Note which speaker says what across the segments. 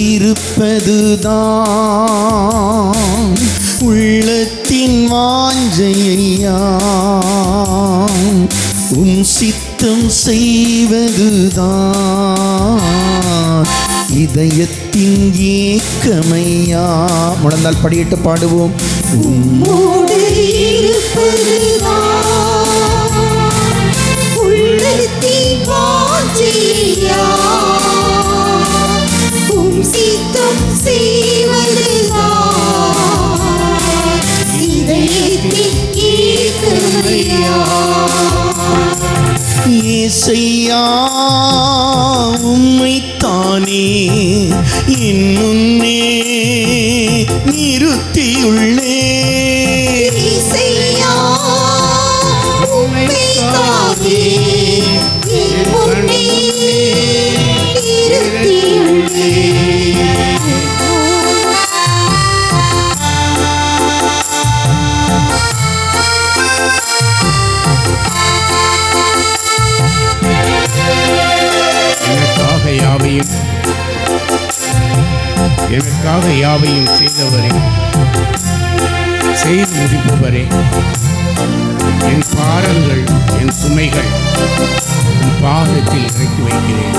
Speaker 1: இருப்பதுதான் உள்ளத்தின் வாஞ்சையா, உம் சித்தம் செய்வதுதான் இதயத்தின் ஏக்கமையா. முழந்தால் படியிட்டு பாடுவோம்.
Speaker 2: உம்மோடு இருப்பதுதான் உள்ளத்தின் வாஞ்சையா, உம் சித்தம் செய்வதுதான் இதயத்தின் ஏக்கமையா.
Speaker 1: ஏசையா உம்மைத்தானே என் முன்னே நிறுத்தியுள்ளே.
Speaker 2: ஏசையா உம்மைத்தானே என் முன்னே நிறுத்தியுள்ளே.
Speaker 3: எனக்காக யாவையும் செய்தவரே, செய்து முடிப்பவரே, என் பாரங்கள் என் சுமைகள் உன் பாதத்தில் இறக்கி வைக்கிறேன்.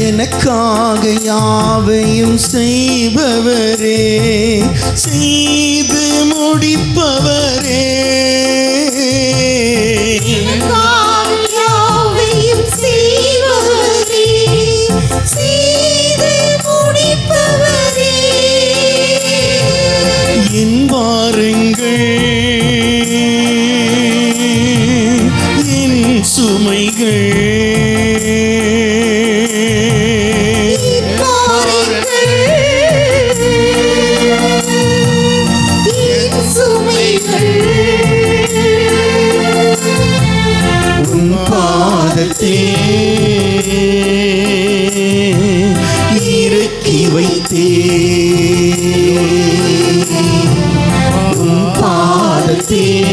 Speaker 1: எனக்காக யாவையும் செய்பவரே, செய்து முடிப்பவரே, என் பாருங்கள் என் சுமைகள் உன் பாதத்தில் இறக்கி வைத்தே. உன் பாதத்தில்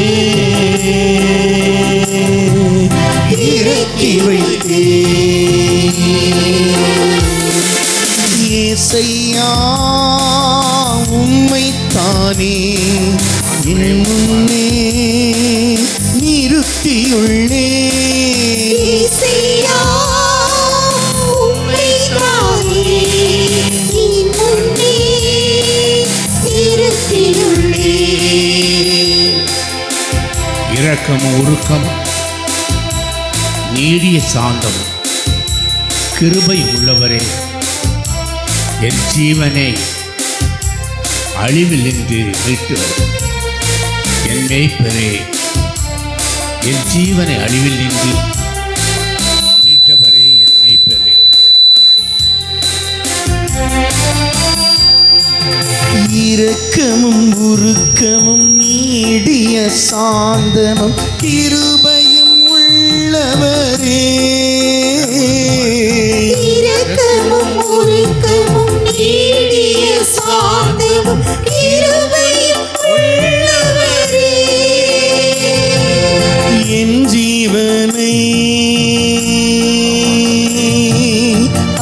Speaker 1: இறக்கி வைத்தே. ஏசையா உம்மைத்தானே என் முன்னே நிறுத்தியுள்ளே.
Speaker 2: ஏசையா உம்மைத்தானே என் முன்னே நிறுத்தியுள்ளே.
Speaker 3: இரக்கமும் உருக்கமும் நீடிய சாந்தமும் கிருபை உள்ளவரே, என் ஜீவனை அழிவில் நின்று மீட்டவர். என் மேய்ப்பரே, என் ஜீவனை அழிவில் நின்று மீட்டவரே, என் மேய்ப்பரே.
Speaker 1: இரக்கமும் உருக்கமும் நீடிய சாந்தமும் கிருபையும் உள்ளவரே,
Speaker 2: இரக்கமும் உருக்கமும் நீடிய சாந்தமும் கிருபையும் உள்ளவரே,
Speaker 1: என் ஜீவனை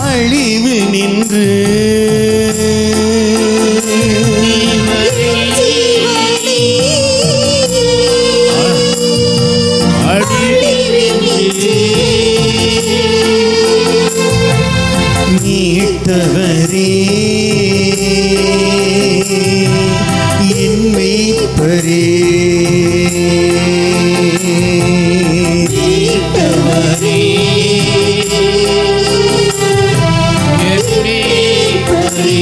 Speaker 1: அழிவில் நின்று மீட்டவரே, என் மேய்ப்பரே,
Speaker 2: மீட்டவரே,
Speaker 3: என் மேய்ப்பரே.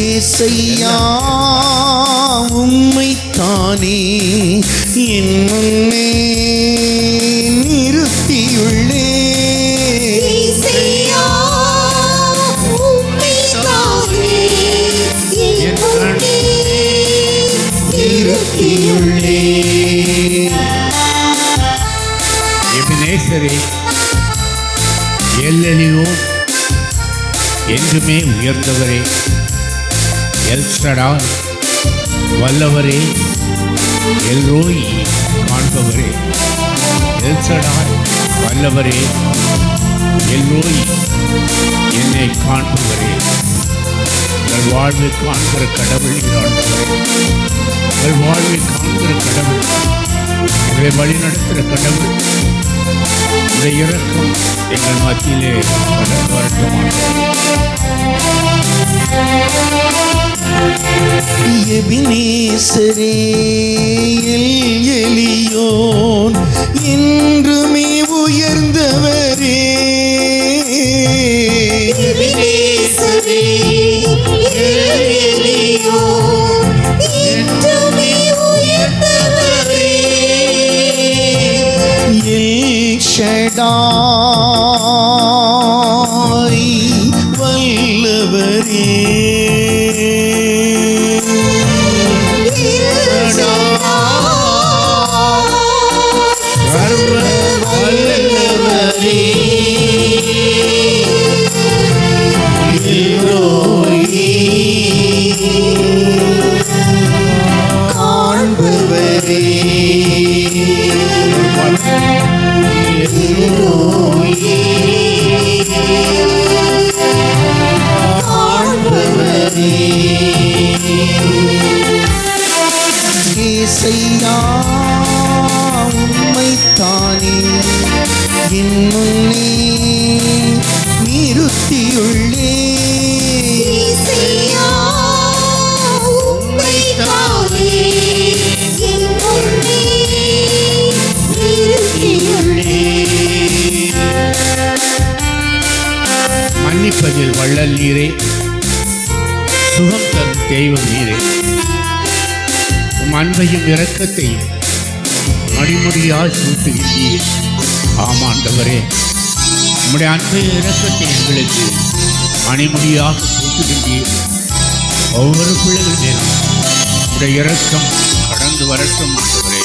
Speaker 1: ஏசையா உம்மைத்தானே என் முன்னே நிறுத்தியுள்ளே.
Speaker 2: ஏசையா உம்மைத்தானே என் முன்னே நிறுத்தியுள்ளே.
Speaker 3: எபினேசரே, எல்லெலியோன் என்றுமே உயர்ந்தவரே, எல்ஷடாய் வல்லவரே, எல்ரோய் காண்பவரே, எல்சடாய் வல்லவரே, எல்ரோய் என்னை காண்பவரே, உங்கள் வாழ்வை காண்கிற கடவுள் ஆண்டவரே, உங்கள் வாழ்வை காண்கிற கடவுள், எங்களை வழி நடத்துகிற கடவுள், உடைய இரக்கம் எங்கள் மத்தியிலே கடந்து வரட்டும்.
Speaker 1: எபினேசரே எலியோன் என்றுமே உயர்ந்தவரே,
Speaker 2: எபினேசரே எலியோன் என்றுமே உயர்ந்தவரே,
Speaker 1: எல் ஷடாய் வல்லவரே,
Speaker 3: சர்வ வல்லவரே,
Speaker 1: எல்ரோயி காண்பவரே, எல்ரோயி காண்பவரே, இசையா உம்மைத்தானே என் முன்னே நிறுத்தியுள்ளே,
Speaker 2: இசையா உம்மைத்தானே என் முன்னே நிறுத்தியுள்ளேன்.
Speaker 3: மன்னிப்பதில் வள்ளல் நீரே, சுகம் தரும் தெய்வம் நீரே, உம் அன்பையும் இரக்கத்தையும் அடிமுடியால் சூட்டுகின்றீர். ஆமாண்டவரே, உம்முடைய அன்பையும் இரக்கத்தை எங்களுக்கு அணிமுடியாக சூட்டுகின்றீர். ஒவ்வொரு பிள்ளைகள் நேரம் உடைய இரக்கம் கடந்து வரட்டும் ஆண்டவரே.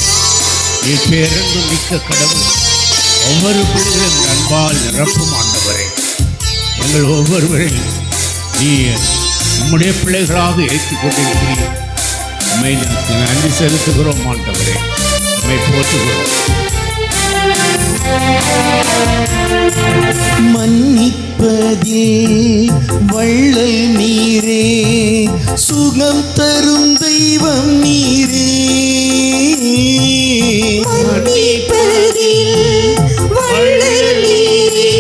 Speaker 3: நீர் பேரன்பு மிக்க கடவுள், ஒவ்வொரு பிள்ளைகளும் அன்பால் நிரப்பும் ஆண்டவரே. எங்கள் ஒவ்வொருவரையும் நீ உம்முடைய பிள்ளைகளாக ஏற்றிக் கொண்டிருக்கிறீர். உம்மை நன்றி செலுத்துகிறோம் ஆண்டவரே, உம்மை போற்றுகிறோம்.
Speaker 1: மன்னிப்பதில் வள்ளல் நீரே, சுகம் தரும் தெய்வம் நீரே,
Speaker 2: மன்னிப்பதில் வள்ளல் நீரே,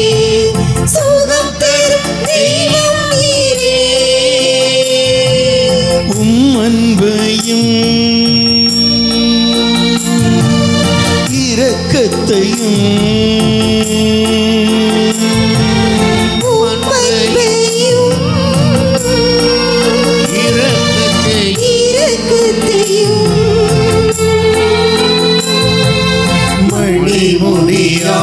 Speaker 2: சுகம் தரும் தெய்வம் நீரே.
Speaker 1: உம் அன்பையும் இரக்கத்தையும்
Speaker 2: உம்மையும் இரக்கத்தையும்
Speaker 1: மணிமுடியா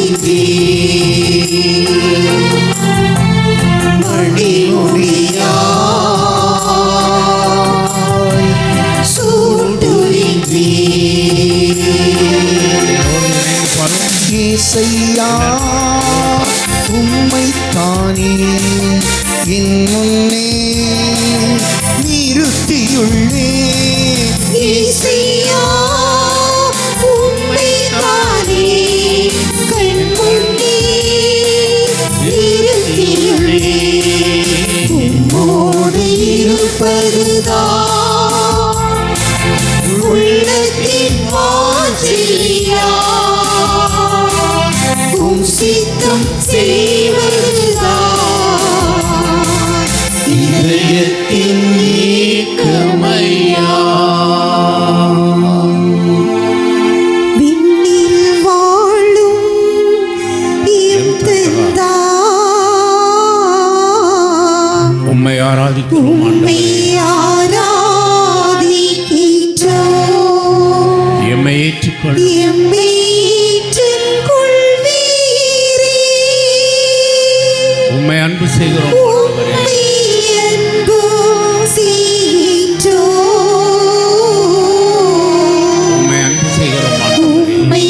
Speaker 2: சூட்டுகின்றீர்.
Speaker 1: மணிமுடியா இசையா உம்மைத்தானே என் முன்னே நிறுத்தியுள்ளே,
Speaker 2: இசையா உம்மைத்தானே கண் முன்னே நிறுத்தியுள்ளேன். உம்மோடு இருப்பதுதான் உள்ளத்தின் வாஞ்சையா, உம் சித்தம் செய்வதுதான் இதயத்தின் ஏக்கமையா. விண்ணில் வாழும் எம் தந்தா,
Speaker 3: உம்மை ஆராதிக்கிறோம்
Speaker 2: உம்மை
Speaker 3: ஆண்டவரே.
Speaker 2: ஆராதிக்கின்றோம்.
Speaker 3: எம்மை ஏற்றுக்கொள்.
Speaker 2: எம்மை ஏற்றுக்கொள்வீரே.
Speaker 3: உம்மை அன்பு செய்கிறோம் ஆண்டவரே.
Speaker 2: உம்மை அன்பு செய்கின்றோம்.
Speaker 3: உம்மை அன்பு செய்கிறோம் ஆண்டவரே.
Speaker 2: உம்மை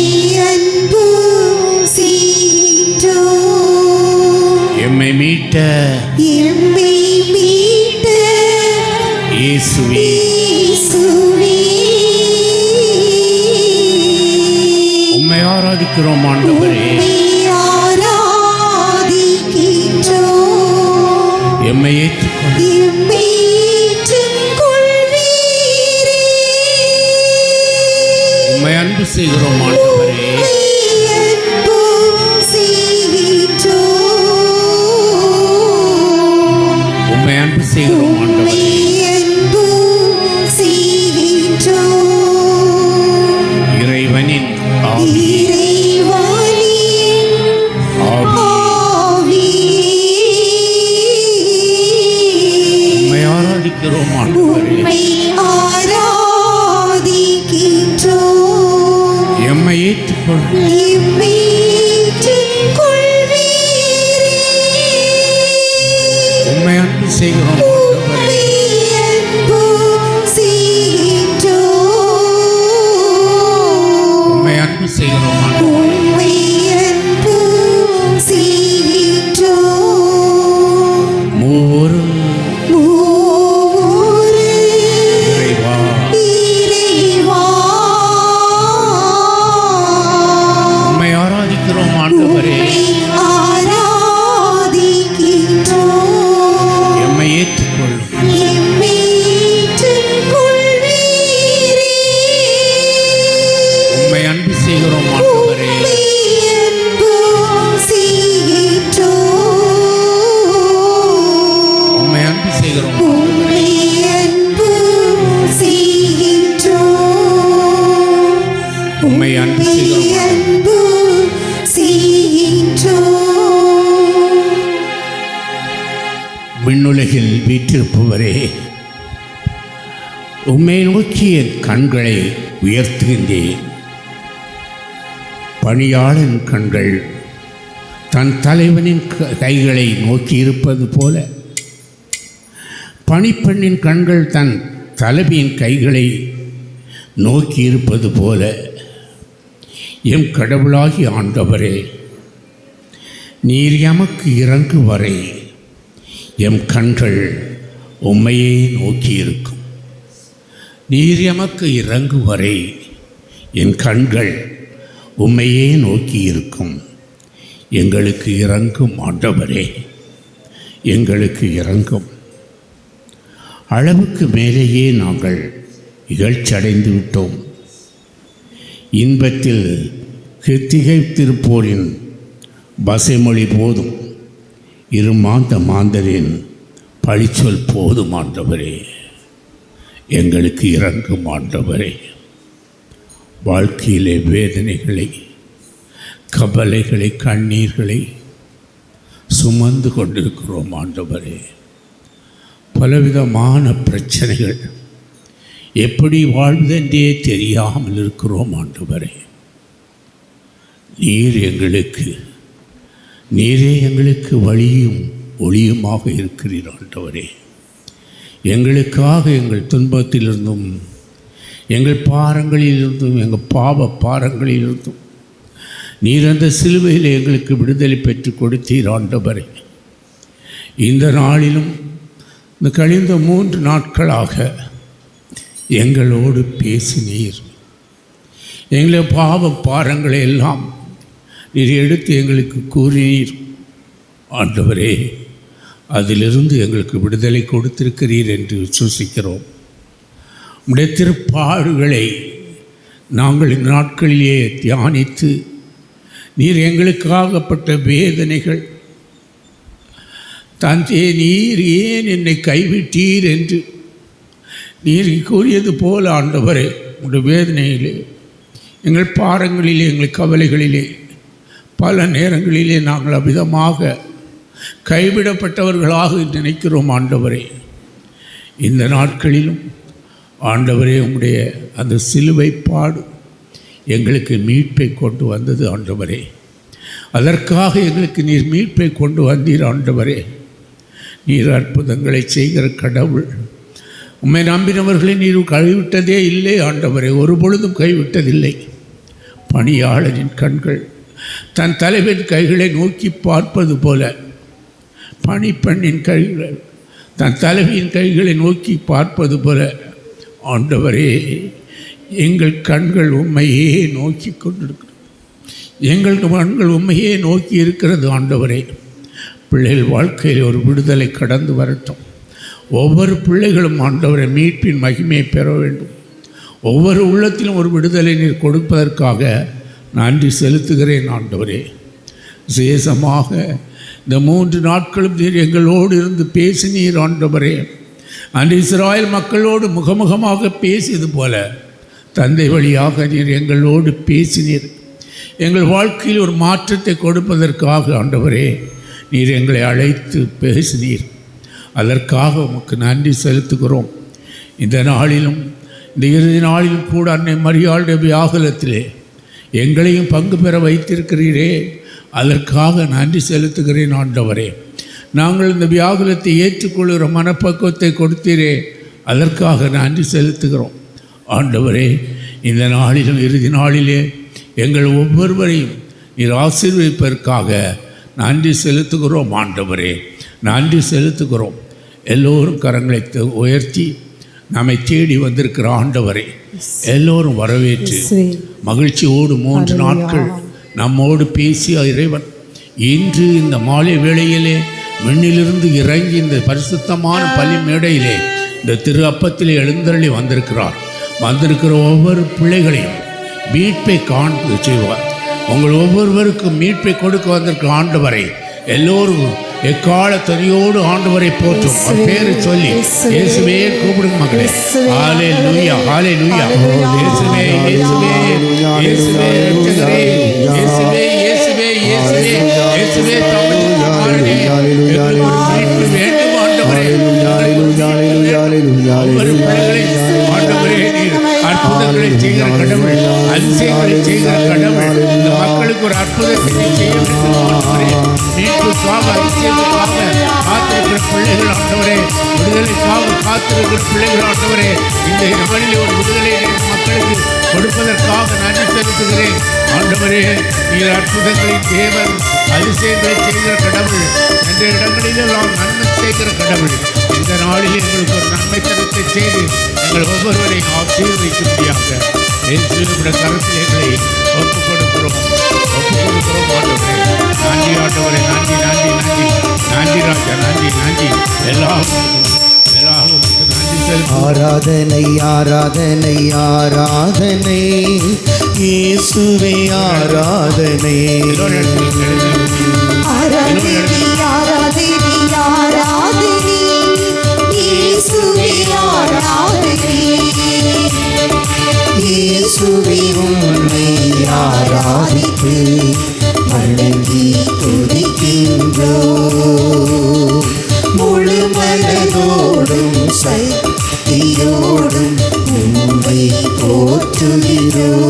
Speaker 2: அன்பு செய்கின்றோம்.
Speaker 3: எம்மை மீட்ட
Speaker 2: எம்மை மீட்ட
Speaker 3: இயேசுவே
Speaker 2: இயேசுவே
Speaker 3: உம்மை ஆராதிக்கிறோம் ஆண்டவரே.
Speaker 2: ஆராதிக்கின்றோம்.
Speaker 3: எம்மை ஏற்றுக்கொள்.
Speaker 2: எம்மை ஏற்றுக்கொள்வீரே.
Speaker 3: உம்மை அன்பு செய்கிறோம் ஆண்டவரே.
Speaker 2: அன்பு செய்கின்றோம்.
Speaker 3: உம்மை அன்பு செய்கிறோம் ஆண்டவரே.
Speaker 2: அன்பு செய்கின்றோம்.
Speaker 3: இறைவனின் ஆவி
Speaker 2: இறைவனின்
Speaker 3: ஆவி உம்மை ஆராதிக்கிறோம் ஆண்டவரே.
Speaker 2: உம்மை ஆராதிக்கின்றோம்.
Speaker 3: எம்மை ஏற்றுக்கொள்.
Speaker 2: எம்மை ஏற்றுக்கொள்வீரே.
Speaker 3: உம்மை அன்பு செய்கிறோம் ஆண்டவரே.
Speaker 2: அன்பு செய்கின்றோம்.
Speaker 3: உம்மை அன்பு செய்கிறோம் ஆண்டவரே.
Speaker 2: உம்மை அன்பு செய்கின்றோம்.
Speaker 3: மூவொரு
Speaker 2: மூவொரு
Speaker 3: இறைவா
Speaker 2: இறைவா.
Speaker 3: உம்மை ஆராதிக்கிறோம் ஆண்டவரே.
Speaker 2: ஆராதிக்கின்றோம்.
Speaker 3: எம்மை ஏற்றுக்கொள்.
Speaker 2: எம்மை ஏற்றுக்கொள்வீரே.
Speaker 3: உம்மை அன்பு செய்கிறோம் ஆண்டவரே.
Speaker 2: உம்மை அன்பு செய்கின்றோம்.
Speaker 3: உம்மை அன்பு செய்கிறோம் ஆண்டவரே.
Speaker 2: உம்மை அன்பு செய்கின்றோம்.
Speaker 3: உம்மை அன்பு செய்கிறோம் ஆண்டவரே.
Speaker 2: அன்பு செய்கின்றோம்.
Speaker 3: விண்ணுலகில் வீற்றிருப்பவரே, உம்மை நோக்கி என் கண்களை உயர்த்துகின்றேன். பணியாளன் கண்கள் தன் தலைவனின் கைகளை நோக்கி இருப்பது போல, பணிப்பெண்ணின் கண்கள் தன் தலைவியின் கைகளை நோக்கி இருப்பது போல, எம் கடவுளாகி ஆண்டவரே, நீர் எமக்கு இறங்கு வரை எம் கண்கள் உம்மையே நோக்கி இருக்கும். நீர் எமக்கு இறங்கு வரை என் கண்கள் உம்மையே நோக்கி இருக்கும். எங்களுக்கு இறங்கும் ஆண்டவரே, எங்களுக்கு இறங்கும். அளவுக்கு மேலேயே நாங்கள் இகழ்ச்சியடைந்து விட்டோம். இன்பத்தில் திகைத்திருப்போரின் பசைமொழி போதும், இருமாந்த மாந்தரின் பழிச்சொல் போதும் ஆண்டவரே, எங்களுக்கு இறங்கும் ஆண்டவரே. வாழ்க்கையிலே வேதனைகளை, கவலைகளை, கண்ணீர்களை சுமந்து கொண்டிருக்கிறோம் ஆண்டவரே. பலவிதமான பிரச்சனைகள், எப்படி வாழ்வதென்றே தெரியாமல் இருக்கிறோம் ஆண்டவரே. நீரே எங்களுக்கு வழியும் ஒளியுமாக இருக்கிறீர் ஆண்டவரே. எங்களுக்காக எங்கள் துன்பத்திலிருந்தும், எங்கள் பாரங்களிலிருந்தும், எங்கள் பாவ பாரங்களிலிருந்தும் நீர் அந்த சிலுவையில் எங்களுக்கு விடுதலை பெற்று கொடுத்தீர் ஆண்டவரே. இந்த நாளிலும் இந்த கழிந்த 3 நாட்களாக எங்களோடு பேசினீர். எங்களை பாவ பாரங்களை எல்லாம் நீர் எடுத்து எங்களுக்கு கூறினீர் ஆண்டவரே. அதிலிருந்து எங்களுக்கு விடுதலை கொடுத்திருக்கிறீர் என்று விசுவசிக்கிறோம். உம்முடைய திருப்பாடுகளை நாங்கள் இந்த நாட்களிலே தியானித்து, நீர் எங்களுக்காகப்பட்ட வேதனைகள், தந்தையே நீர் ஏன் என்னை கைவிட்டீர் என்று நீர் கூறியது போல ஆண்டவரே, உங்களுடைய வேதனையிலே, எங்கள் பாரங்களிலே, எங்கள் கவலைகளிலே பல நேரங்களிலே நாங்கள் அவ்விதமாக கைவிடப்பட்டவர்களாக நினைக்கிறோம் ஆண்டவரே. இந்த நாட்களிலும் ஆண்டவரே, உம்முடைய அந்த சிலுவை பாடு எங்களுக்கு மீட்பை கொண்டு வந்தது ஆண்டவரே. அதற்காக எங்களுக்கு நீர் மீட்பை கொண்டு வந்தீர் ஆண்டவரே. நீர் அற்புதங்களை செய்கிற கடவுள். உம்மை நம்பினவர்களை நீர் கைவிட்டதே இல்லை ஆண்டவரே, ஒரு பொழுதும் கைவிட்டதில்லை. பணியாளரின் கண்கள் தன் தலைவன் கைகளை நோக்கி பார்ப்பது போல, பணிப்பெண்ணின் கைகள் தன் தலைவியின் கைகளை நோக்கி பார்ப்பது போல ஆண்டவரே, எங்கள் கண்கள் உம்மையே நோக்கி கொண்டிருக்கிறது. எங்கள் கண்கள் உம்மையே நோக்கி இருக்கிறது. ஆண்டவரே, பிள்ளைகள் வாழ்க்கையில் ஒரு விடுதலை கடந்து வரட்டும். ஒவ்வொரு பிள்ளைகளும் ஆண்டவரை மீட்பின் மகிமையை பெற வேண்டும். ஒவ்வொரு உள்ளத்திலும் ஒரு விடுதலை நீர் கொடுப்பதற்காக நன்றி செலுத்துகிறேன். ஆண்டவரே, விசேஷமாக இந்த 3 நாட்களும் நீர் எங்களோடு இருந்து பேசினீர். ஆண்டவரே, அன்று இஸ்ராயல் மக்களோடு முகமுகமாக பேசியது போல தந்தை வழியாக நீர் எங்களோடு பேசினீர். எங்கள் வாழ்க்கையில் ஒரு மாற்றத்தை கொடுப்பதற்காக ஆண்டவரே நீர் எங்களை அழைத்து பேசினீர். அதற்காக உமக்கு நன்றி செலுத்துகிறோம். இந்த நாளிலும், இந்த இறுதி நாளிலும் கூட அன்னை மரியாளுடைய வியாகுலத்திலே எங்களையும் பங்கு பெற வைத்திருக்கிறீரே, அதற்காக நன்றி செலுத்துகிறேன். ஆண்டவரே, நாங்கள் இந்த வியாகுலத்தை ஏற்றுக்கொள்கிற மனப்பக்குவத்தை கொடுத்தீரே, அதற்காக நன்றி செலுத்துகிறோம். ஆண்டவரே, இந்த நாளிலும் இறுதி நாளிலே எங்கள் ஒவ்வொருவரையும் நீர் ஆசீர்வதிப்பதற்காக நன்றி செலுத்துகிறோம். ஆண்டவரே, நன்றி செலுத்துகிறோம். எல்லோரும் கரங்களை உயர்த்தி நம்மை தேடி வந்திருக்கிற ஆண்டவரை எல்லோரும் வரவேற்று மகிழ்ச்சியோடு 3 நாட்கள் நம்மோடு பேசிய இறைவன் இன்று இந்த மாலை வேளையிலே விண்ணிலிருந்து இறங்கி இந்த பரிசுத்தமான பள்ளி மேடையிலே இந்த திரு அப்பத்திலே எழுந்தருளி வந்திருக்கிற ஒவ்வொரு பிள்ளைகளையும் மீட்பை காண்பு செய்வார். உங்கள் ஒவ்வொருவருக்கும் மீட்பை கொடுக்க வந்திருக்கிற ஆண்டவரை எல்லோரும் எக்கால தனியோடு ஆண்டவரை போற்றும் பேரை சொல்லி இயேசுவே கூப்பிடுங்க மகளே. ஹல்லேலூயா, ஹல்லேலூயா. இயேசுவே, இயேசுவே, இயேசுவே ரட்சகரே, இயேசுவே, இயேசுவே, இயேசுவே, இயேசுவே தம்முடைய குமாரனே, எங்களுக்கு மீட்பு வேண்டும் ஆண்டவரே. ஒவ்வொரு பிள்ளைகளையும் ஆண்டவரே நீர் அற்புதங்களை செய்கிற கடவுள், அதிசயங்களை செய்கிற கடவுள். இந்த மக்களுக்கு ஒரு அற்புதத்தை செய்ய வேண்டும் ஆண்டவரே. மீட்புக்காக அதிசயத்துக்காக காத்திருக்கிற பிள்ளைகள் ஆண்டவரே, விடுதலைக்காக காத்திருக்கிற பிள்ளைகள் ஆண்டவரே, இந்த நாளில் ஒரு விடுதலை மக்களுக்கு கொடுப்பதற்காக நன்றி செலுத்துகிறேன். ஆண்டவரே, நீர் அற்புதங்களின் தேவன், அதிசயங்களை செய்கிற கடவுள், எந்த இடங்களிலும் நன்மை செய்கிற கடவுள். இந்த நாளில் எங்களுக்கு ஒரு நன்மை தரத்தை செய்து எங்கள் ஒவ்வொருவரையும் ஆசீர்வதிக்கும்படியாக இயேசுவின் கரத்தில் எங்களை ஒப்புக் கொடுக்கிறோம் ஆண்டவரே. நன்றி ஆண்டவரே, நன்றி நன்றி நன்றி நன்றி ராஜா, நன்றி நன்றி. எல்லாருக்கும் நன்றி செலுத்தும்.
Speaker 1: ஆராதனை ஆராதனை ஆராதனை இயேசுவே ஆராதனை.
Speaker 2: ஆராதனை ஆராதனை ஆராதனை இயேசுவே ஆராதனை.
Speaker 1: இயேசுவே உம்மை ஆராதித்து வணங்கி துதிக்கின்றோம். முழு மனதோடும் சக்தியோடும் உம்மை போற்றுகிறோம்.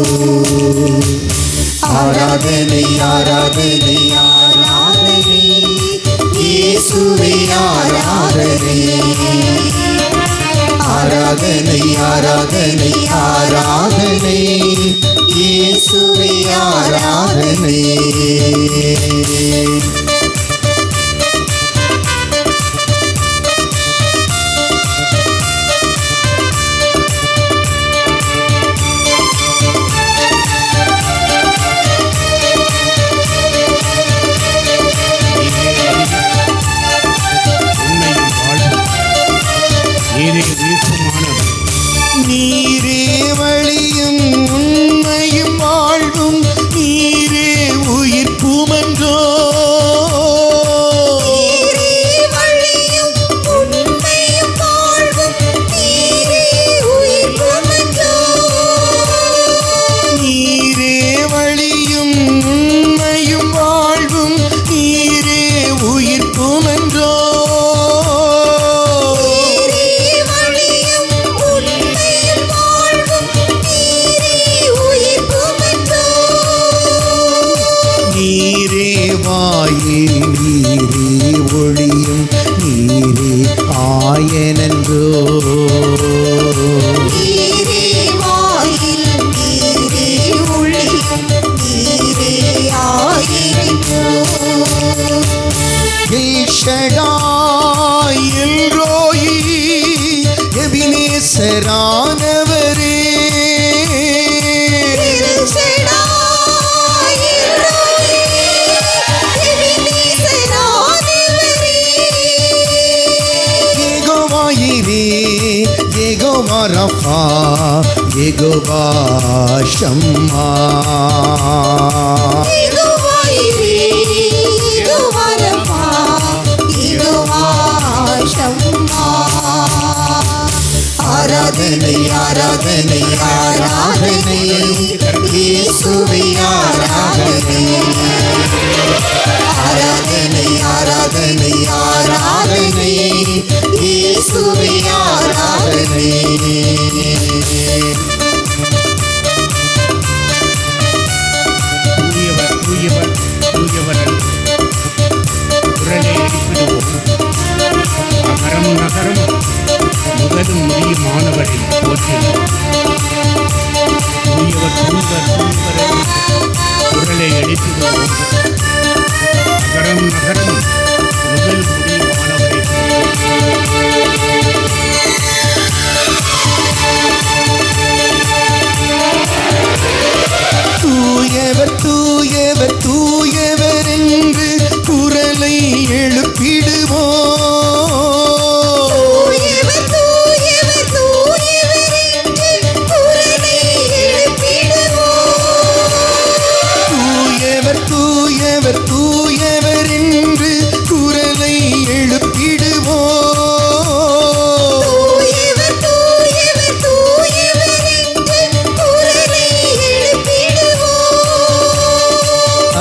Speaker 1: ஆராதனை ஆராதனை ஆராதனை இயேசுவே ஆராதனை. ஆராதனை ஆராதனை ஆராதனை இயேசுவே ஆராதனை. நீரே வழியும் உண்மையும் வாழ்வும், நீரே உயிர்ப்புமன்றோ.
Speaker 2: நீரே வழியும் உண்மையும் வாழ்வும், நீரே உயிர்ப்புமன்றோ.
Speaker 1: நீரே வழியும் உண்மையும் வாழ்வும், நீரே உயிர்ப்புமன்றோ.
Speaker 2: நீரே வழியும் உண்மையும் வாழ்வும், நீரே
Speaker 1: எபினேசரானவரே Jehovah Jireh Jehovah Rapha Jehovah Shammah
Speaker 2: ஆராதனை ஆராதனை ஆராதனை இயேசுவே ஆராதனை ஆராதனை ஆராதனை ஆராதனை இயேசுவே ஆராதனை
Speaker 3: தூயவர் தூயவர் தூயவர் குரலை எழுப்பிடுவோம். நகரமும் நகரமும் முதலும் முடியுமானவரை போற்றினோம். தூயவர் தூதர் தூதர் குரலை எழுப்பிடுவோம். நகரம் நகரமும் முதல் முடியுமானவரை
Speaker 1: தூயவர் தூயவர் தூயவர் என்று குரலை எழுப்பிடுவோம். தூயவர் தூயவர் தூயவர் என்று குரலை எழுப்பிடுவோம்.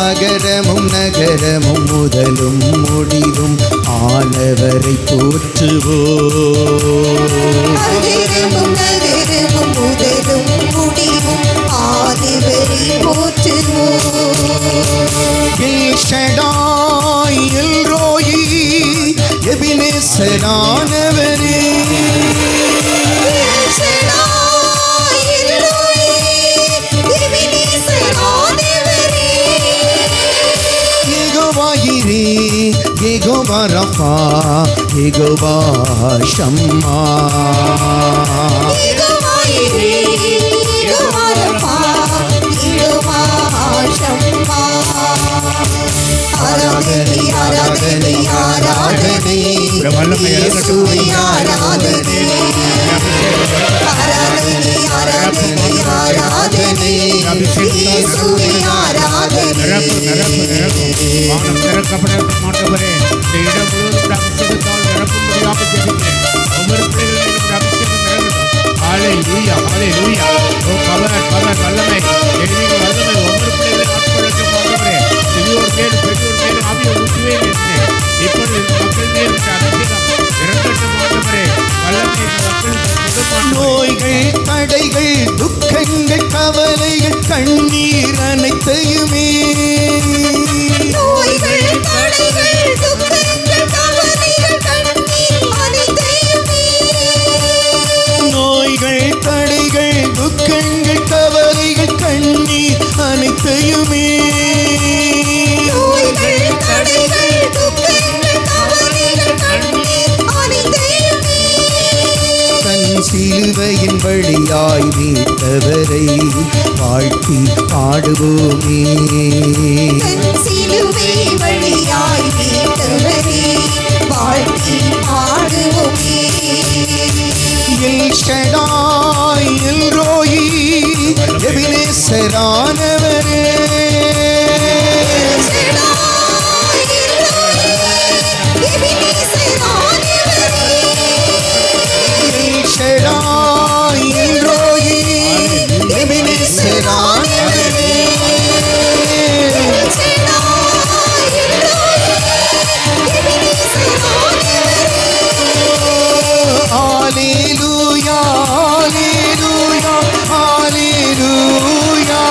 Speaker 1: அகரமும் நகரமும் முதலும் முடிவும் ஆனவரை போற்றுவோம்.
Speaker 2: அகரமும் நகரமும் முதலும் முடிவும் ஆதிவரை போற்றுவோம்.
Speaker 1: எல் ஷடாய் எல் ரோயி எபினேசரானவரே Jehovah Jireh Jehovah Rapha Jehovah Shammah ஆராதனை ஆராதனை ஆராதனை
Speaker 3: வல்லமை இறங்கட்டும்.
Speaker 2: ஆராதனை ஆராதனை ஆராதனை ஆராதனை இயேசுவே ஆராதனை
Speaker 3: நிரப்பு நிரப்பு நிரப்பு வானம் திறக்கப்பட மாட்டவரே இந்த இடம் முழுவதும் அபிஷேகத்தால் நிரப்பும்படியாக ஜெபிக்கிறேன். ஒவ்வொரு பிள்ளைகளிலும் அபிஷேகம் நிரம்பட்டும். ஹல்லேலூயா ஹல்லேலூயா. ஓ பவர் பவர் வல்லமை தெய்வீக வல்லமை ஒவ்வொரு பிள்ளைகளையும் ஆட்கொள்ளட்டும் ஆண்டவரே. சிறியோர் மேலும் பெற்றோர் மேலும் ஆவியை ஊற்றுவே இருக்கிறேன். இப்பொழுது இந்த மக்கள் மேல் இந்த அபிஷேகம் இறங்கட்டும் ஆண்டவரே. வல்லமை இந்த மக்கள்
Speaker 1: நோய்கள் தடைகள் துக்கங்கள் கவலைகள் கண்ணீர் அனைத்தையுமே
Speaker 2: நோய்கள் தடைகள் துக்கங்கள் கவலைகள் கண்ணீர் அனைத்தையுமே
Speaker 1: நோய்கள் தடைகள் துக்கங்கள் கவலைகள் கண்ணீர் அனைத்தையுமே
Speaker 2: நோய்கள் தடைகள் துக்கங்கள் கவலைகள் கண்ணீர் அனைத்தையுமே
Speaker 1: தன் சிலுவையின் வழியாய் மீட்டவரை வாழ்த்தி பாடுவோமே
Speaker 2: தன் சிலுவை வழியாய் மீட்டவரே வாழ்த்தி பாடுவோமே
Speaker 1: எல் ஷடாய் எல் ரோயி எபினேசரானவரே எல் ஷடாய் எல் ரோயி எபினேசரானவரே Hallelujah, hallelujah, hallelujah.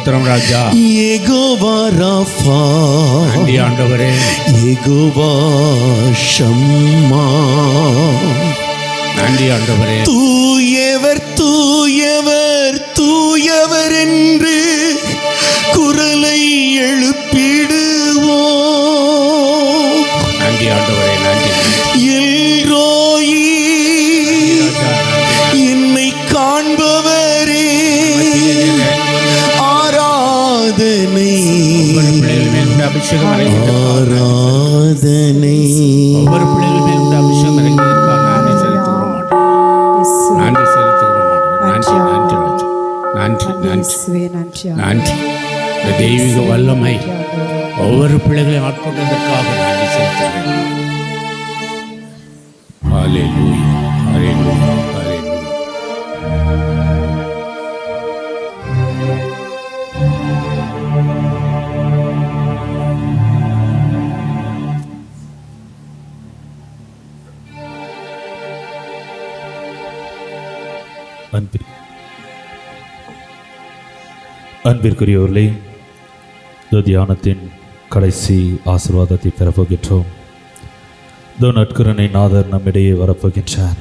Speaker 3: ஸ்தோத்திரம் ராஜா.
Speaker 1: யெகோவா ராஃபா,
Speaker 3: நன்றி ஆண்டவரே.
Speaker 1: யெகோவா ஷம்மா,
Speaker 3: நன்றி ஆண்டவரே.
Speaker 1: தூயவர் தூயவர் தூயவர் என்று குரலை எழுப்பிடுவோம்.
Speaker 3: நன்றி ஆண்டவரே. நன்றி
Speaker 1: எல்ரோயி, என்னை காண்பவரே ஆராதனை,
Speaker 3: அபிஷேகம் இறங்கியிருக்கார்.
Speaker 1: ஆராதனை.
Speaker 3: ஒவ்வொரு பிள்ளைகள் மேலும் இந்த அபிஷேகம் இறங்கியிருக்கார். நன்றி செலுத்துகிறோம் ஆண்டவரே. நன்றி செலுத்துகிறோம் ஆண்டவரே. நன்றி நன்றி நன்றி நன்றி நன்றி நன்றி. இந்த தெய்வீக வல்லமை ஒவ்வொரு பிள்ளைகளையும் ஆட்கொண்டதற்காக நன்றி செலுத்துகிறேன். ஹல்லேலூயா, ஹல்லேலூயா, ஹல்லேலூயா.
Speaker 4: அன்பிற்குரியவர்களே, இந்த தியானத்தின் கடைசி ஆசீர்வாதத்தை பெறப்போகின்றோம். இதோ நற்கருணை நாதர் நம்மிடையே வரப்போகின்றார்.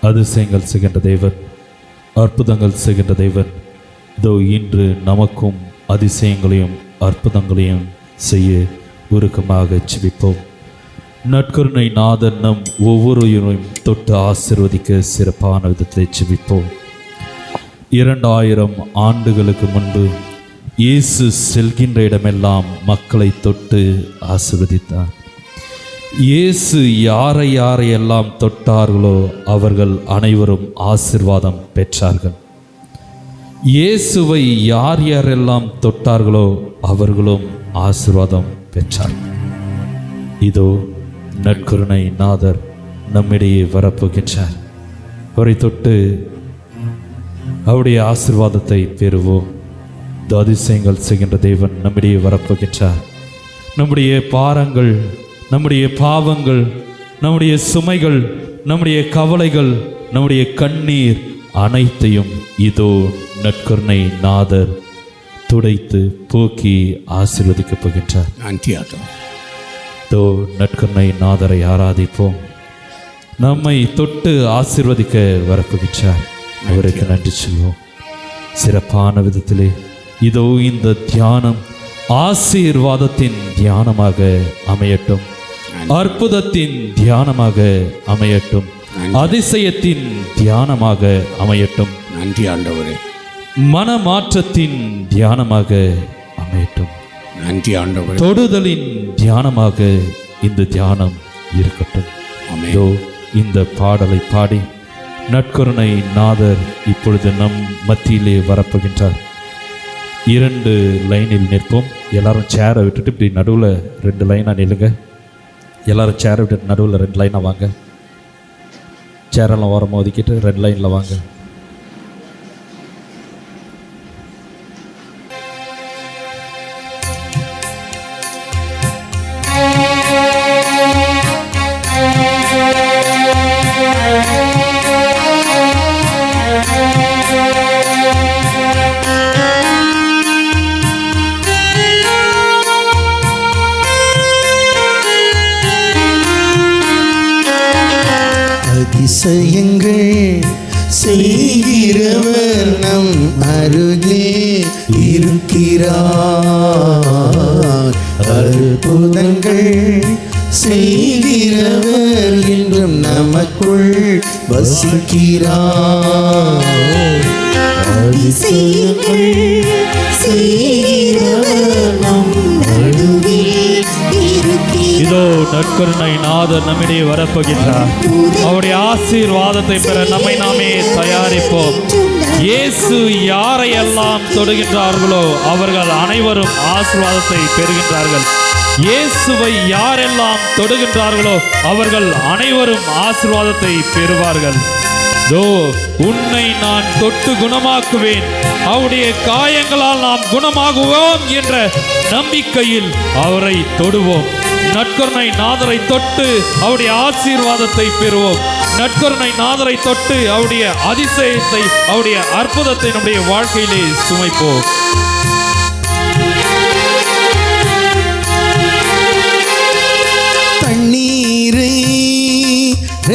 Speaker 4: அதிசயங்கள் செய்கின்ற தேவன், அற்புதங்கள் செய்கின்ற தேவன். இதோ இன்று நமக்கும் அதிசயங்களையும் அற்புதங்களையும் செய்ய உருக்கமாக ஜெபிப்போம். நற்கருணை நாதர் நம் ஒவ்வொருவரையும் தொட்டு ஆசீர்வதிக்க சிறப்பான விதத்தில் ஜெபிப்போம். 2000 ஆண்டுகளுக்கு முன்பு இயேசு செல்கின்ற இடமெல்லாம் மக்களை தொட்டு ஆசீர்வதித்தார். இயேசு யாரை யாரையெல்லாம் தொட்டார்களோ அவர்கள் அனைவரும் ஆசீர்வாதம் பெற்றார்கள். இயேசுவை யார் யாரெல்லாம் தொட்டார்களோ அவர்களும் ஆசீர்வாதம் பெற்றார்கள். இதோ நற்கருணை நாதர் நம்மிடையே வரப்போகின்றார். அவரை தொட்டு அவருடைய ஆசீர்வாதத்தை பெறுவோம். இந்த அதிசயங்கள் செய்கின்ற தேவன் நம்மிடையே வரப்போகின்றார். நம்முடைய பாரங்கள், நம்முடைய பாவங்கள், நம்முடைய சுமைகள், நம்முடைய கவலைகள், நம்முடைய கண்ணீர் அனைத்தையும் இதோ நற்கருணை நாதர் துடைத்து போக்கி ஆசீர்வதிக்கப் போகின்றார்.
Speaker 3: நன்றி ஆண்டவரே.
Speaker 4: இதோ நற்கருணை நாதரை ஆராதிப்போம். நம்மை தொட்டு ஆசீர்வதிக்க வரப்போகின்றார். அவருக்கு நன்றி சொல்வோம். சிறப்பான விதத்திலே இதோ இந்த தியானம் ஆசீர்வாதத்தின் தியானமாக அமையட்டும், அற்புதத்தின் தியானமாக அமையட்டும், அதிசயத்தின் தியானமாக அமையட்டும்.
Speaker 3: நன்றி ஆண்டவரே.
Speaker 4: மனமாற்றத்தின் தியானமாக அமையட்டும்.
Speaker 3: நன்றி ஆண்டவரே.
Speaker 4: தொடுதலின் தியானமாக இந்த தியானம் இருக்கட்டும். இதோ இந்த பாடலை பாடி நற்கருணை நாதர் இப்பொழுது நம் மத்தியிலே வரப்போகின்றார். 2 லைனில் நிற்போம். எல்லாரும் சேரை விட்டுட்டு இப்படி நடுவில் 2 லைனாக நில்லுங்க. எல்லாரும் சேரை விட்டுட்டு நடுவில் 2 லைனாக வாங்க. சேரெல்லாம் ஓரமாக ஒதுக்கிட்டு 2 லைனில் வாங்க.
Speaker 1: அதிசயங்கள் செய்கிறவர் நம் அருகே இருக்கிறார். அற்புதங்கள் செய்கிறவர் என்றும் நமக்குள் வசிக்கிறார். அதிசயங்கள் செய்கிறவர் நம் நடுவில் இருக்கிறார்.
Speaker 4: இதோ நற்கருணை நாதர் நம்மிடையே வரப்போகின்றார். அவருடைய ஆசீர்வாதத்தை பெற நம்மை நாமே தயாரிப்போம். இயேசு யாரையெல்லாம் தொடுகின்றார்களோ அவர்கள் அனைவரும் ஆசீர்வாதத்தை பெறுகின்றார்கள். இயேசுவை யாரெல்லாம் தொடுகின்றார்களோ அவர்கள் அனைவரும் ஆசீர்வாதத்தை பெறுவார்கள். தோ உன்னை நான் தொட்டு குணமாக்குவேன், அவருடைய காயங்களால் நாம் குணமாகுவோம் என்ற நம்பிக்கையில் அவரை தொடுவோம். நற்கருணை நாதரை தொட்டு அவருடைய ஆசீர்வாதத்தை பெறுவோம். நற்கருணை நாதரை தொட்டு அவருடைய அதிசயத்தை, அவருடைய அற்புதத்தை நம்முடைய வாழ்க்கையிலே சுமைப்போம்.
Speaker 1: தண்ணீரை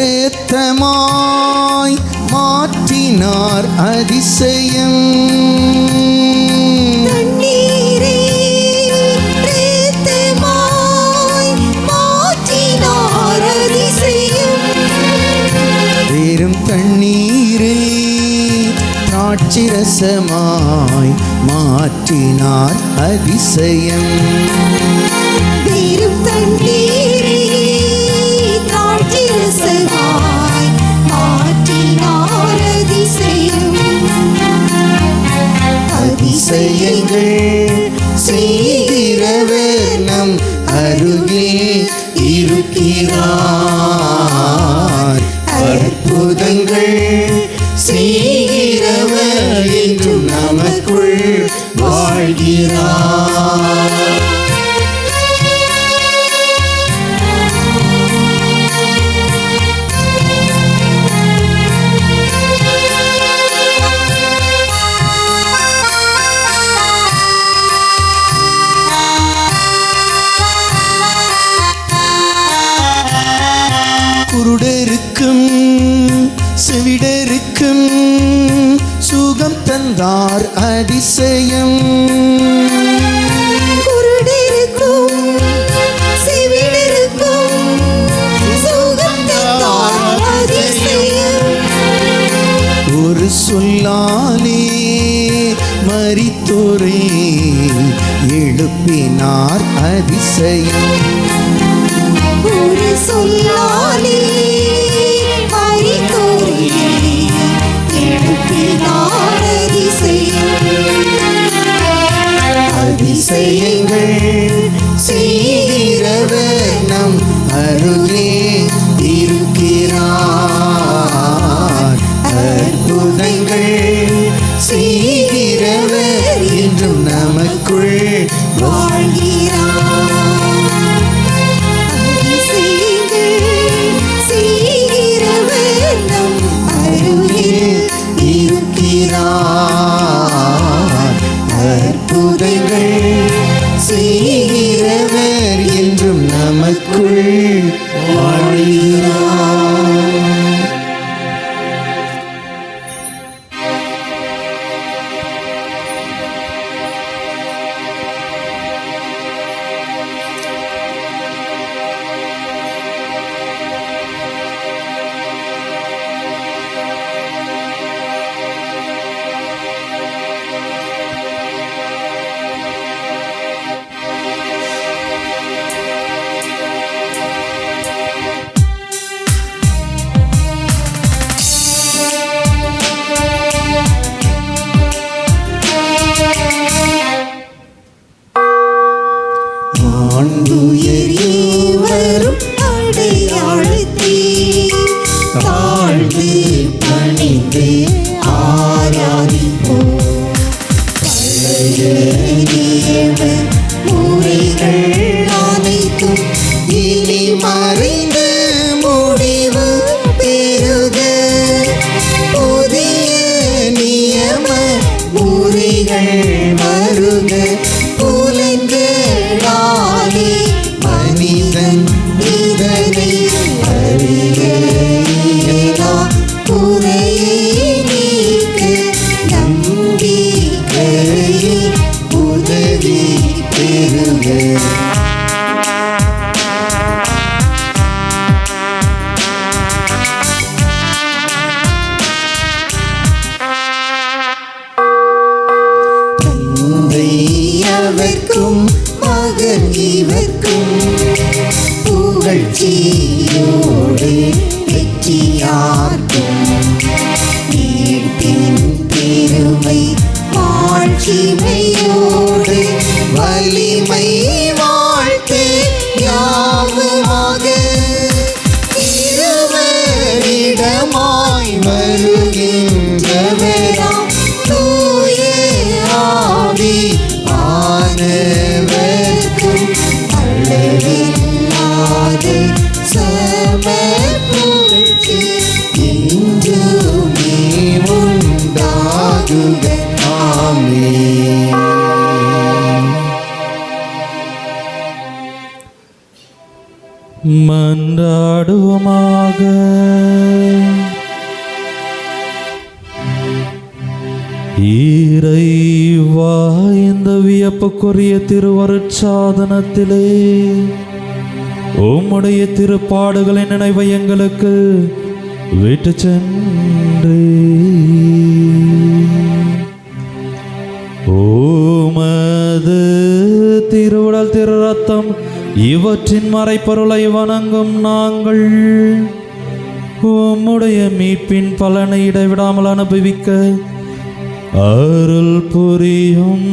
Speaker 1: இரத்தமாய் மாற்றினார் அதிசயம்.
Speaker 2: தண்ணீரை இரத்தமாய் மாற்றினார் அதிசயம்.
Speaker 1: வெறும் தண்ணீரை திராட்சரசமாய் மாற்றினார் அதிசயம்.
Speaker 2: வெறும் தண்ணீரை திராட்சரசமாய் மாற்றினார் அதிசயம்.
Speaker 1: அதிசயங்கள் செய்கிறவர் நம் அருகே இருக்கிறார். அற்புதங்கள் செய்கிறவர் என்றும் நமக்குள் வாழ்கிறார். குருடருக்கும் செவிடருக்கும் சுகம் தந்தார் அதிசயம்.
Speaker 2: குருடருக்கும் செவிடருக்கும் சுகம் தந்தார் அதிசயம்.
Speaker 1: ஒரு சொல்லாலே மரித்தோரை எழுப்பினார் அதிசயம்.
Speaker 2: ஒரு சொல்லாலே மரித்தோரை எழுப்பினார் அதிசயம்.
Speaker 1: அதிசயங்கள் செய்கிறவர் நம் அருகே இருக்கிறார். அற்புதங்கள் செய்கிறவர் என்றும் நமக்குள்
Speaker 2: வாழ்கிறார். அதிசயங்கள் செய்கிறவர் நம் அருகில்
Speaker 1: இருக்கிறார். அற்புதங்கள் செய்கிறவர் என்றும் நமக்குள் வாழ்கிறார்.
Speaker 2: வரும் அடையாளத்தை தாழ்ந்து பணிந்து ஆராதிப்போம். பழைய நியம முறைகள் அனைத்தும் இனி மறைந்து முடிவு பெறுக. புதிய நியம முறைகள் வருக. புலன்களாலே மனிதன் இதனை அறிய இயலா. குறையை நீக்க நம்பிக்கையில் உதவி பெறுக. அவர்க்கும் மகன் இவர்க்கும் புகழ்ச்சியோடு வெற்றியார்க்கும் மீட்பின் பெருமை மாட்சிமையோடு வலிமை வாழ்த்து யாவுமாக. இருவரிடமாய் வருகின்றவராம் தூய ஆவி ஆனவர்க்கும் அளவில்லை சமபுகழ்ச்சி
Speaker 1: இன்றுமே உண்டாகுக. ஆமென்.
Speaker 4: மன்றாடுவோமாக. இறைவா, இந்த வியப்புக்குரிய திருவருட்சாதனத்திலே உம்முடைய திருப்பாடுகளின் நினைவை எங்களுக்கு விட்டு சென்று உமது திருவுடல் திரு ரத்தம் இவற்றின் மறைப்பொருளை வணங்கும் நாங்கள் உம்முடைய மீட்பின் பலனை இடைவிடாமல் அனுபவிக்க அருள் புரியும்.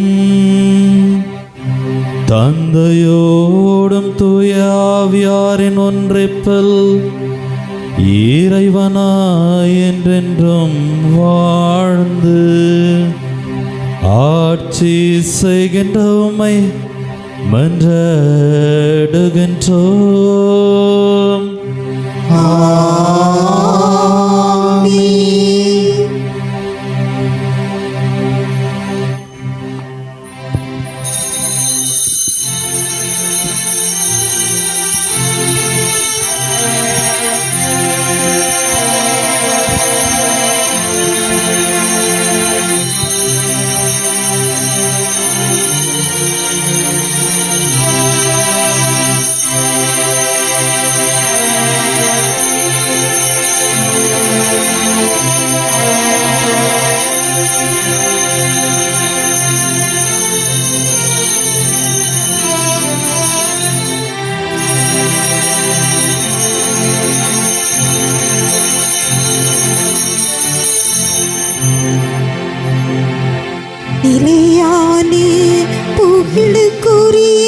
Speaker 4: தந்தையோடும் தூய ஆவியாரின் ஒன்றிப்பில் இறைவனாய் என்றென்றும் வாழ்ந்து ஆட்சி செய்கின்ற உம்மை மன்றாடுகின்றோம்.
Speaker 2: நிலையானே புகழுக்குரிய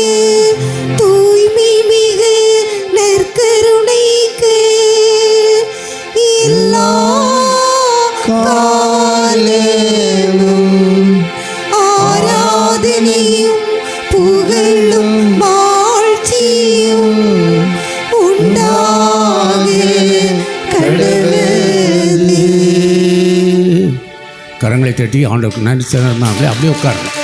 Speaker 2: தூய்மை மிகு நற்கருணைக்கு எல்லா காலமும் ஆராதனையும் புகழும் வாழ்ச்சியும் உண்டாக கடவுளே.
Speaker 3: கரங்களை தட்டி ஆண்டவருக்கு நன்றி செலுத்தினாங்களே, அப்படியே உட்காருங்க.